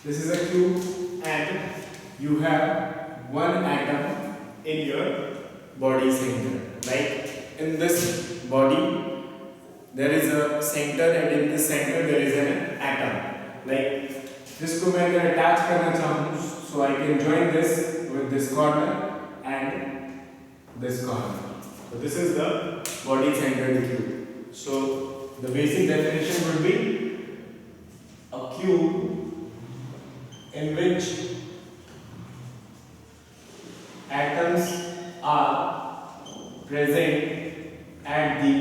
This is a cube and you have one atom in your body center. Like in this body, there is a center and in this center there is an atom. Like जिसको मैं अगर attach करना चाहूँ, so I can join this with this corner and this corner. So this is the body centered cube. So the basic definition would be a cube in which atoms are present at the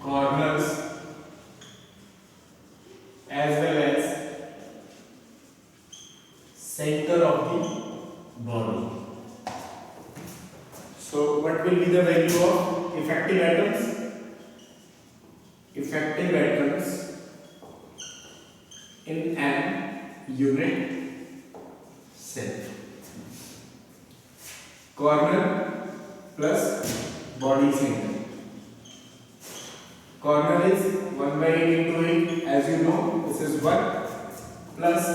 corners as well as center of the body. So what will be the value of effective atoms? Effective atoms in an unit cell. Corner plus body center. Corner is 1 by 8 into 8, as you know, this is 1 plus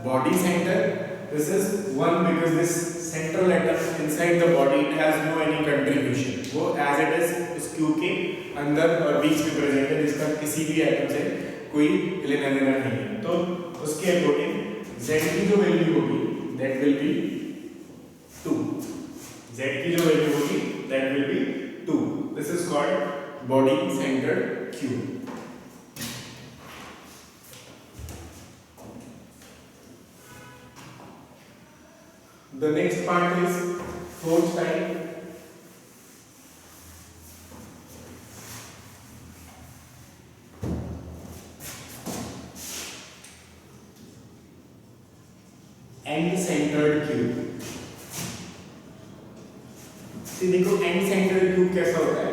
body center. This is 1 because this central atom inside the body, it has no any contribution. वो as it is उस cube के अंदर और बीच में present है, जिसका किसी भी एटम से कोई लेना देना नहीं है. तो उसके अकॉर्डिंग Z की जो वैल्यू होगी that will be 2. Z की जो वैल्यू होगी that will be 2. This is called body centered cube. The next part is fourth type. End-centered cube. See, देखो end-centered cube कैसा होता है?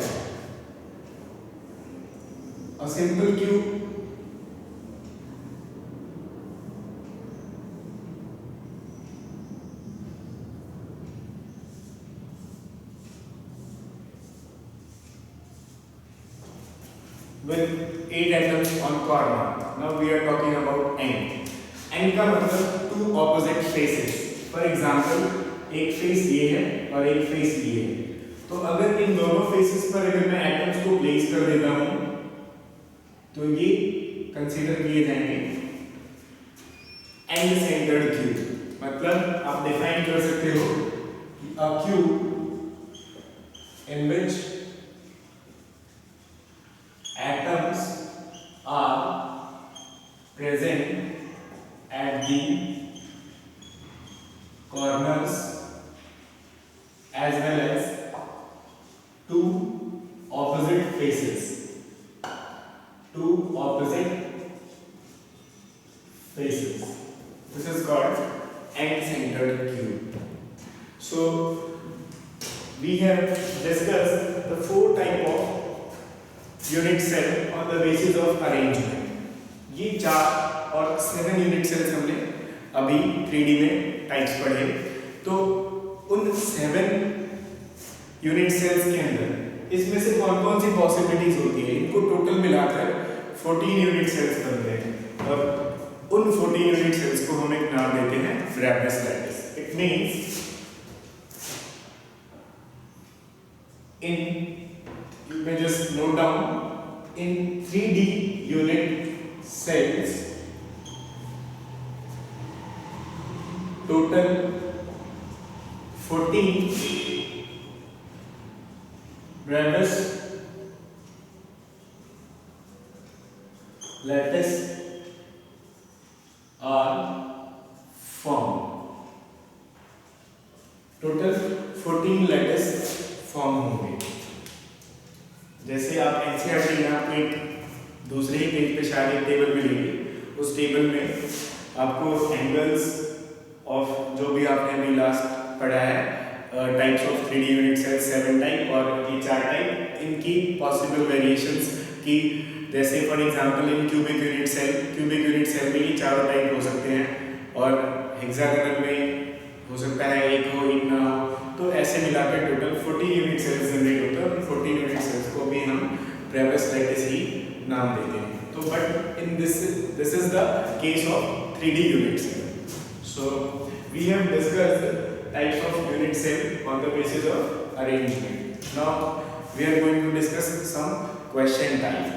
A simple cube with 8 atoms on corner. Now we are talking about end. End का मतलब two opposite faces. For example, एक face ये है और एक फेस ये है. तो अगर इन दोनों फेसेस पर अगर मैं एटम्स को प्लेस कर देता हूँ, तो ये कंसीडर किए जाएंगे एंड सेंटर्ड क्यूब. मतलब आप डिफाइन कर सकते हो कि अ cube in which atoms are present at the corners as well as two opposite faces. Two opposite faces. This is called end-centered cube. So we have discussed the four type of unit cell on the basis of arrangement. ये 4 और 7 unit sales हमने अभी 3D में types पढ़े. तो उन 7 unit sales के अंदर इसमें से कौन कौन सी पॉसिबिलिटीज होती है, इनको टोटल मिलाकर 14 यूनिट सेल्स बनते हैं. और उन 14 यूनिट सेल्स को हम एक नाम देते हैं Bravais lattice. It means in you may just note down in 3D unit cells total 14 Bravus lattice are formed. Total 14 lattice form होंगे. जैसे आप एनसीईआरटी में आपको एक दूसरे ही पेज पे शायद एक टेबल मिलेगी. उस टेबल में आपको एंगल्स ऑफ जो भी आपने अभी लास्ट पढ़ा है types of 3D unit cell 7 type और ये 4 टाइप, इनकी पॉसिबल वेरिएशंस की, जैसे for example in cubic unit cell में ये चारों टाइप हो सकते हैं और हेक्सागोनल में हो सकता है एक हो एक ना हो. तो ऐसे मिलाकर टोटल 40 यूनिट सेल्स जनरेट होता है और 40 यूनिट सेल्स को भी हम फ्रेबस लैटिस ही नाम देते हैं. तो but in this is the case of 3D unit cell. So we have discussed types of unit cell on the basis of arrangement. Now we are going to discuss some question type.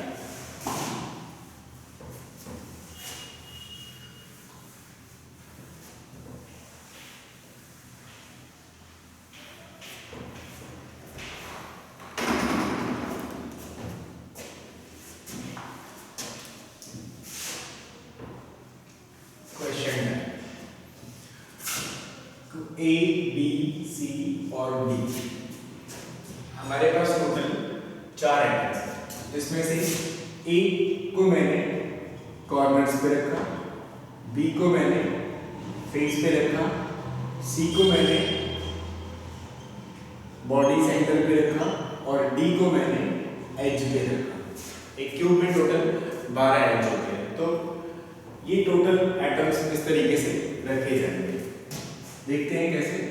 A, B, C और D हमारे पास total 4 atoms हैं, जिसमें से A को मैंने corners पे रखा, B को मैंने फेस पे रखा, C को मैंने बॉडी सेंटर पे रखा और D को मैंने एज पे रखा। एक क्यूब में टोटल 12 एटम्स होते हैं। तो ये टोटल एटम्स इस तरीके से रखे जाएंगे। देखते हैं कैसे।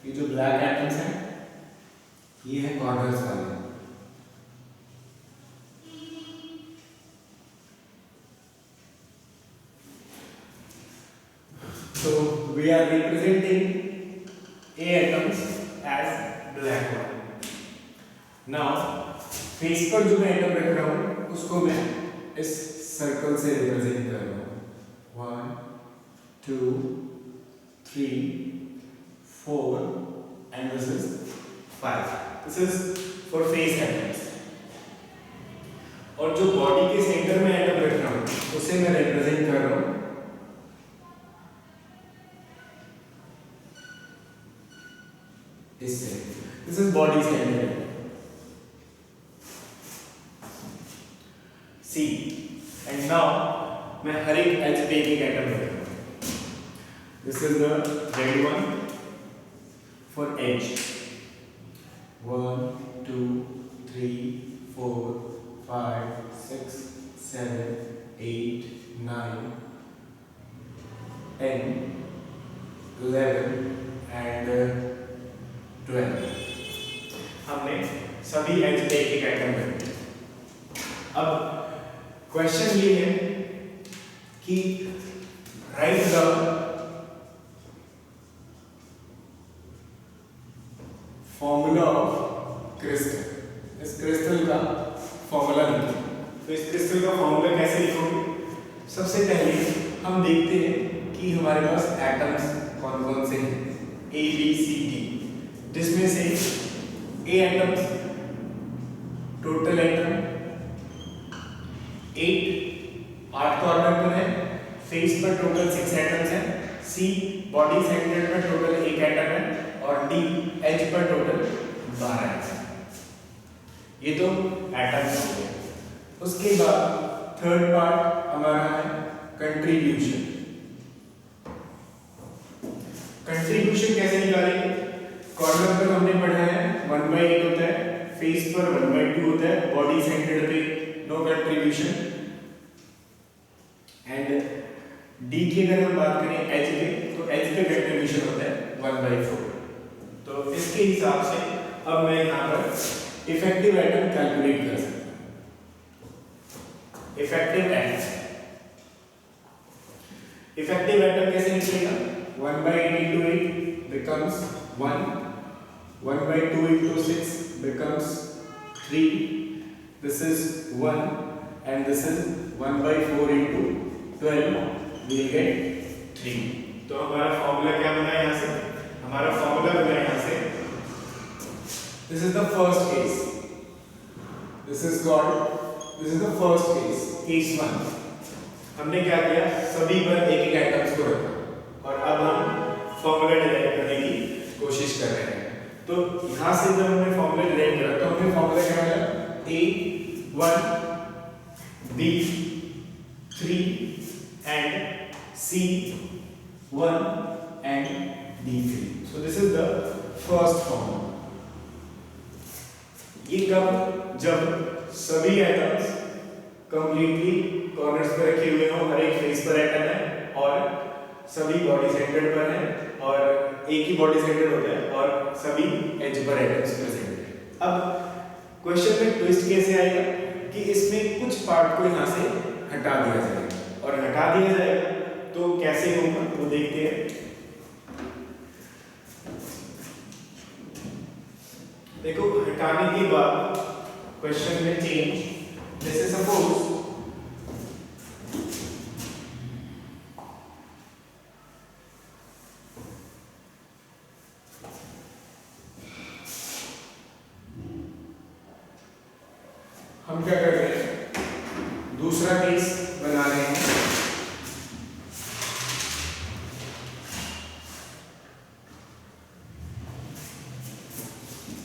ये जो ब्लैक एटम्स हैं ये है कॉर्नर्स वाले। So we are representing A atoms as black one. Now face पर जो मैं एटम रख रहा हूँ उसको मैं इस सर्कल से रिप्रेजेंट कर रहा हूँ। 1 2 3 4 and this is 5. This is for face atoms. और जो बॉडी के सेंटर में एटम रख रहा हूँ उसे मैं रिप्रेजेंट कर रहा हूँ इससे। This is body center. C. And now मैं हर एक एज पे एक एटम रख रहा हूँ। This is the red one for edge. 1 2 3 4 5 6 7 8 9 10 11 and 12 हमने सभी एज पे एक एटम रखे। अब क्वेश्चन ये है कि right the formula of crystal. इस क्रिस्टल का फॉर्मूला लिखो। तो इस क्रिस्टल का फॉर्मूला कैसे लिखोगे? सबसे पहले हम देखते हैं कि हमारे पास एटम्स कौन कौन से हैं। A B C D, जिसमें से A atoms total atom 8 corner पर है, फेस पर टोटल 6 एटम्स हैं, C बॉडी सेंटर पर टोटल 1 एटम है और D एज पर टोटल 12 एटम। ये तो एटम्स हो गए। उसके बाद थर्ड पार्ट हमारा है कंट्रीब्यूशन। कंट्रीब्यूशन कैसे निकालेंगे? कॉर्नर पर हमने पढ़ा है 1/8 होता है, फेस पर 1/2 होता है, बॉडी सेंटर पे नो कंट्रीब्यूशन। एंड डी की अगर हम बात करें एज पे, तो एज पे कंट्रीब्यूशन होता है 1/4। तो इसके हिसाब से अब मैं यहाँ पर इफेक्टिव एटम कैलकुलेट कर सकता हूँ। इफेक्टिव एटम कैसे निकलेगा? 1/8 into 8 becomes 1, 1/2 into 6 becomes 3, this is 1 and this is 1/4 into 12 we'll get 3। तो हमारा फॉर्मूला क्या बना यहाँ से? हमारा फॉर्मूला बना यहाँ से, this is the first case, this is the first case, case 1। हमने क्या किया? सभी पर एक एक एटम्स को रखा और अब हम फॉर्मूला डिराइव करने की कोशिश कर रहे हैं। तो यहाँ से जब हमने फॉर्मूला डिराइव करा तो हमने फॉर्मूला क्या मिला? A1 B3 and C1 and D3। So this is the first formula। ये कब, जब सभी एटम्स कंप्लीटली कॉर्नर्स पर रखे हुए हों, हर एक फेस पर एटम है और सभी बॉडी सेंटर्ड पर है और एक ही बॉडी सेंटर्ड होता है और सभी एज पर एटम्स प्रेजेंट है। अब क्वेश्चन में ट्विस्ट कैसे आएगा कि इसमें कुछ पार्ट को यहाँ से हटा दिया जाएगा और हटा दिया जाएगा तो कैसे होगा वो देखते हैं। देखो हटाने के बाद क्वेश्चन में चेंज, जैसे सपोज हम क्या कर रहे हैं, दूसरा केस बना रहे हैं।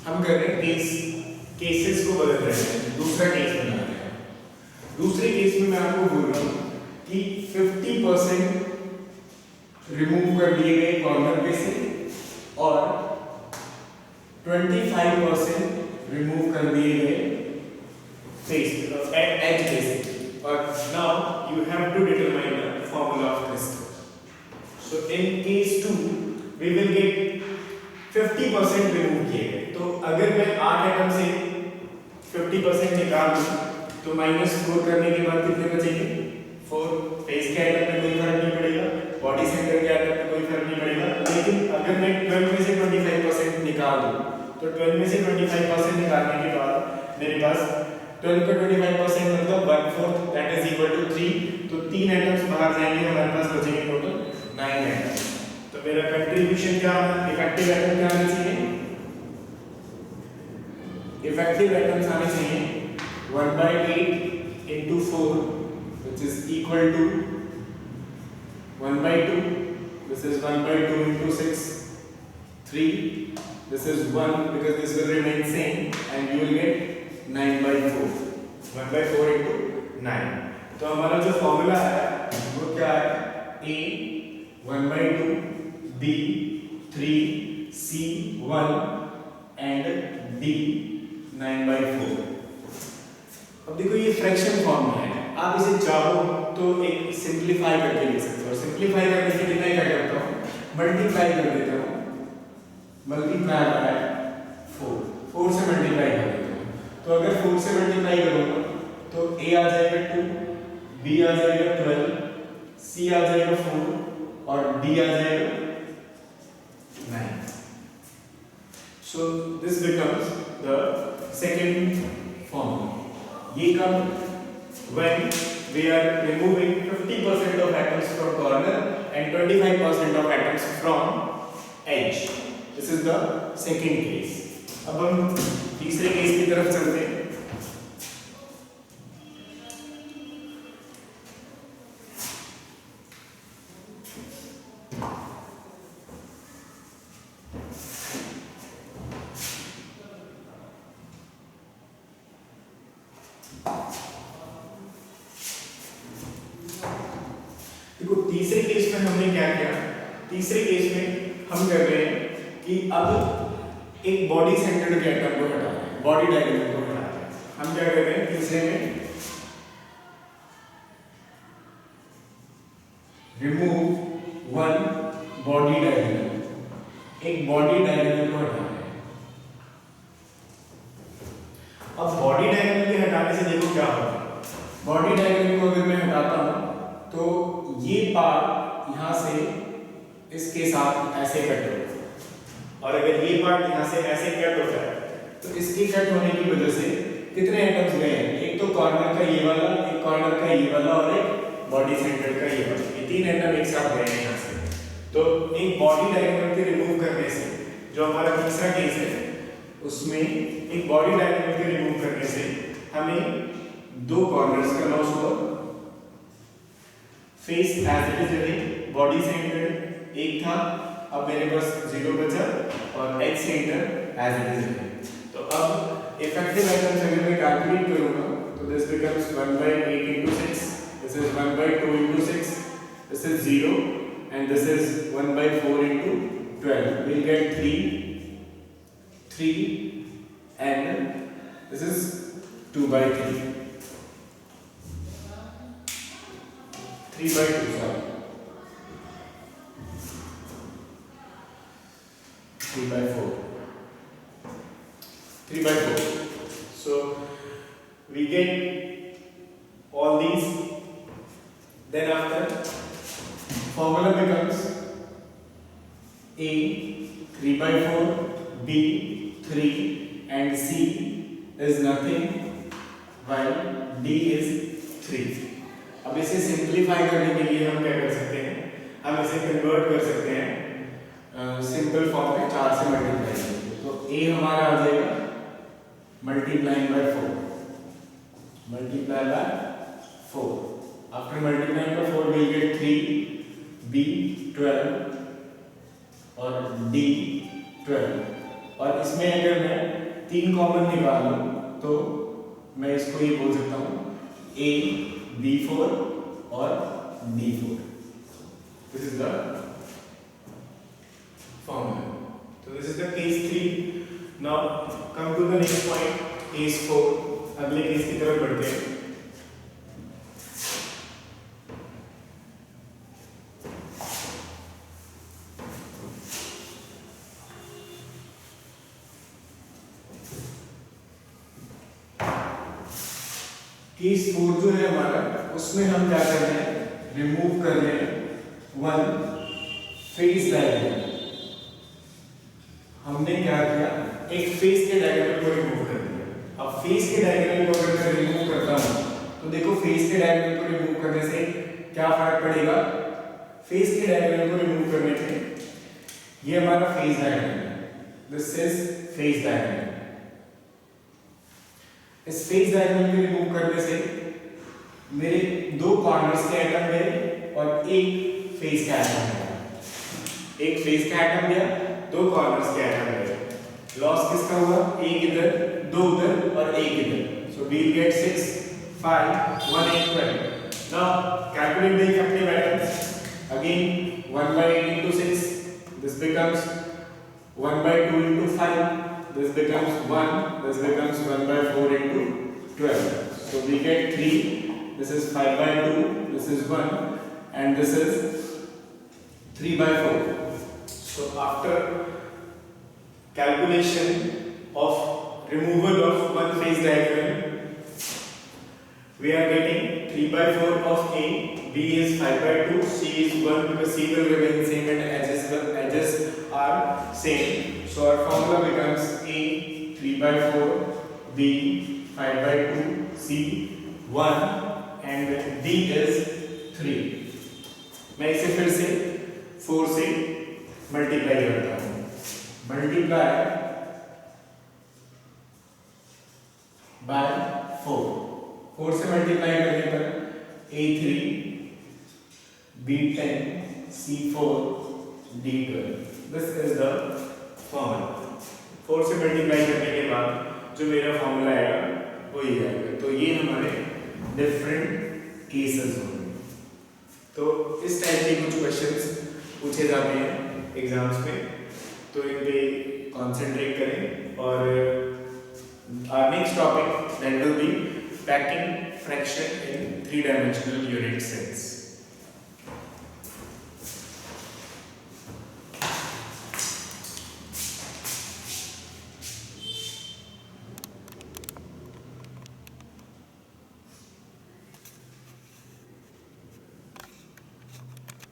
हम कर रहे हैं केसेस को बदल रहे हैं, दूसरा केस बना रहे हैं। दूसरे केस में मैं आपको बोल रहा हूं कि 50% रिमूव कर लिए गए कॉर्नर पे से और 25% रिमूव कर दिए गए फेस एज पे से। और now you have to determine the formula of crystal. So in case 2 we will get 50% remove किए गए। तो अगर मैं 8 एटम से 50% निकाल दूं तो -4 करने के बाद कितने बचेंगे, 4। फेस के एटम में कोई फर्क नहीं पड़ेगा, बॉडी सेंटर के एटम में कोई फर्क नहीं पड़ेगा। लेकिन अगर मैं 12 में से 25% निकाल दूं तो 12 में से 25% निकालने के बाद मेरे पास 12 का 25% मतलब 1/4 दैट इज इक्वल टू 3। तो 3 एटम्स बाहर जाएंगे, हमारे पास बचेंगे टोटल 9 एटम्स। तो मेरा कंट्रीब्यूशन क्या आना, इफेक्टिव एटम क्या आने चाहिए, इफेक्टिव एटम्स आने चाहिए 1/8 into 4 which is equal to 1/2. This is 1/2 into 6, 3. This is 1 because this will remain same and you will get 9/4. 1/4 into 9. तो हमारा जो फॉर्मूला है वो क्या है, A 1/2, B 3, C 1 and D 9/4। अब देखो ये फ्रैक्शन फॉर्म में है, आप इसे चाहो तो एक सिंपलीफाई करके लिख सकते हो। सिंपलीफाई करने के लिए मैं क्या करता हूँ, मल्टीप्लाई कर देता हूँ, मल्टीप्लाई बाय 4 से मल्टीप्लाई कर देता हूँ। तो अगर 4 से मल्टीप्लाई करूँगा तो A आ जाएगा 2, B आ जाएगा 12, C आ जाएगा 4 और D आ जाएगा 9। So this becomes the second formula. ये कब, when we are removing 50% of atoms from corner and 25% of atoms from edge. This is the second case. अब हम तीसरे केस की तरफ चलते हैं। देखो तीसरे केस में हमने क्या किया, तीसरे केस में हम कर रहे हैं कि अब एक बॉडी सेंटर्ड के एटम को हटा रहे हैं, बॉडी डायगोनल को हटा रहे हैं। हम क्या कर रहे हैं, तीसरे में रिमूव वन बॉडी डायगोनल, एक बॉडी डायगोनल को हटा रहे हैं। अब बॉडी डायगोनल के हटाने से देखो क्या होगा, बॉडी डायगोनल को अगर मैं हटाता हूं तो ये पार्ट यहां से इसके साथ ऐसे कट होगा और अगर ये पार्ट यहां से ऐसे कट होता है तो इसके कट होने की वजह से कितने एटम्स गए हैं, एक तो कॉर्नर का ये वाला, एक कॉर्नर का ये वाला और एक बॉडी सेंटर का ये वाला, ये 3 एटम एक साथ गए हैं यहां से। तो एक बॉडी डायगोनल के रिमूव करने से, जो हमारा तीसरा केस है उसमें एक बॉडी डायगोनल के रिमूव करने से हमें 2 कॉर्नर्स का लॉस हुआ। फेस एज इट इज रहे, बॉडी सेंटर एक था, अब मेरे पास 0 बचा और edge centre as it is रहे। तो अब इफेक्टिव एटम्स अगर मैं कैलकुलेट करूंगा तो this becomes 1/8 into 6, this is 1/2 into 6, this is 0 and this is 1/4 into 12. We'll get 3 and This is 2 by 3. 3 by 2, sorry. 3 by 4. 3 by 4. So we get all these. Then after, formula becomes A 3 by 4, B 3, and C is nothing, while D is 3. अब इसे simplify करने के लिए हम क्या कर सकते हैं, हम इसे कन्वर्ट कर सकते हैं सिंपल फॉर्म में 4 से मल्टीप्लाई करके. तो A हमारा आ जाएगा multiplying by 4, multiply by 4. After multiplying by 4 we'll get 3, B 12 और D 12. और इसमें अगर मैं 3 कॉमन निकालूं तो मैं इसको ये बोल सकता हूँ A B4 और D4. This is the formula. So this is the case 3. Now come to the next point, case 4. अगले केस की तरफ बढ़ते हैं. केस 4 जो है हमारा, उसमें हम क्या कर रहे हैं, रिमूव कर रहे हैं वन फेज डायग्राम. हमने क्या किया, एक फेज के डायग्राम को रिमूव कर दिया. अब फेज के डायग्राम को अगर मैं रिमूव करता हूं तो देखो फेज के डायग्राम को रिमूव करने से क्या फर्क पड़ेगा. फेज के डायग्राम को रिमूव करने से ये हमारा फेज डायग्राम है. This is phase diagram. इस फेज डायग्राम को रिमूव करने से मेरे 2 कॉर्नर्स के एटम गए और एक फेज का एटम गया. एक फेज का एटम गया, 2 कॉर्नर्स के एटम गए. लॉस किसका हुआ, एक इधर, 2 उधर और एक इधर. सो we'll get 6 5 1 8 12. Now calculate the effective atoms. Again 1 by 8 into 6. This becomes 1 by 2 into 5. This becomes 1. This becomes 1 by 4 into 12. So we get 3. This is 5 by 2. This is 1. And this is 3 by 4. So after calculation of removal of one phase diagram, we are getting 3 by 4 of A, B is 5 by 2, C is 1 because C will remain same and edges are same. So our formula becomes A 3 by 4, B 5 by 2, C 1 and D is 3. मैं इसे फिर से 4 से multiply करता हूँ. Multiply by 4. 4 से multiply करने पर A3 B10 C4 D12. This is the formula. 4 से मल्टीप्लाई करने के बाद जो मेरा फॉर्मूला आएगा वो ये आएगा. तो ये हमारे डिफरेंट केसेस होंगे. तो इस टाइप के कुछ क्वेश्चंस पूछे जाते हैं एग्जाम्स में, तो इन पे कॉन्सेंट्रेट करें. और our next topic that will be packing fraction in 3-dimensional unit cells.